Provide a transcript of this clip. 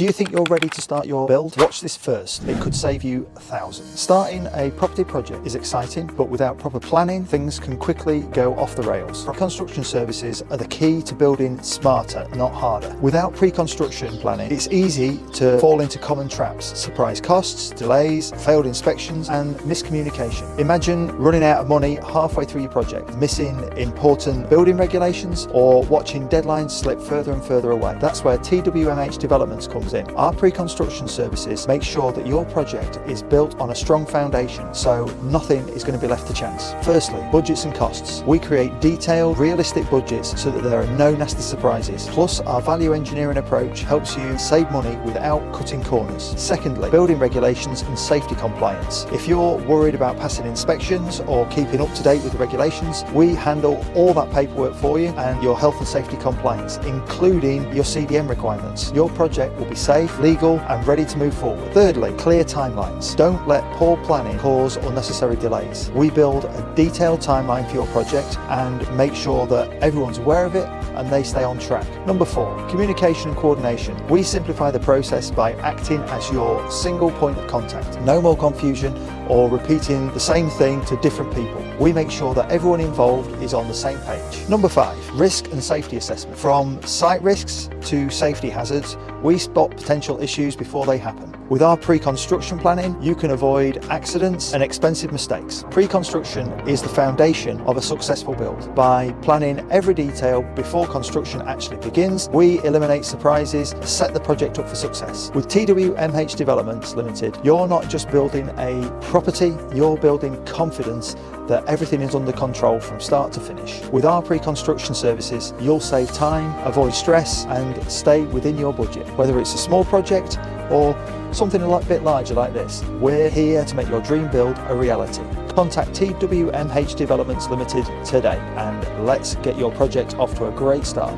Do you think you're ready to start your build? Watch this first. It could save you thousands. Starting a property project is exciting, but without proper planning, things can quickly go off the rails. Preconstruction services are the key to building smarter, not harder. Without pre-construction planning, it's easy to fall into common traps: surprise costs, delays, failed inspections, and miscommunication. Imagine running out of money halfway through your project, missing important building regulations, or watching deadlines slip further and further away. That's where TWMH Developments comes in. Our pre-construction services make sure that your project is built on a strong foundation, so nothing is going to be left to chance. Firstly, budgets and costs. We create detailed, realistic budgets so that there are no nasty surprises. Plus, our value engineering approach helps you save money without cutting corners. Secondly, building regulations and safety compliance. If you're worried about passing inspections or keeping up to date with the regulations, we handle all that paperwork for you and your health and safety compliance, including your CDM requirements. Your project will be safe, legal, and ready to move forward. Thirdly, clear timelines. Don't let poor planning cause unnecessary delays. We build a detailed timeline for your project and make sure that everyone's aware of it and they stay on track. Number 4, communication and coordination. We simplify the process by acting as your single point of contact. No more confusion or repeating the same thing to different people. We make sure that everyone involved is on the same page. Number 5, risk and safety assessment. From site risks to safety hazards, we spot potential issues before they happen. With our pre-construction planning, you can avoid accidents and expensive mistakes. Pre-construction is the foundation of a successful build. By planning every detail before construction actually begins, we eliminate surprises, set the project up for success. With TWMH Developments Ltd, you're not just building a property, you're building confidence that everything is under control from start to finish. With our pre-construction services, you'll save time, avoid stress, and stay within your budget. Whether it's a small project or something a bit larger like this, we're here to make your dream build a reality. Contact TWMH Developments Ltd today and let's get your project off to a great start.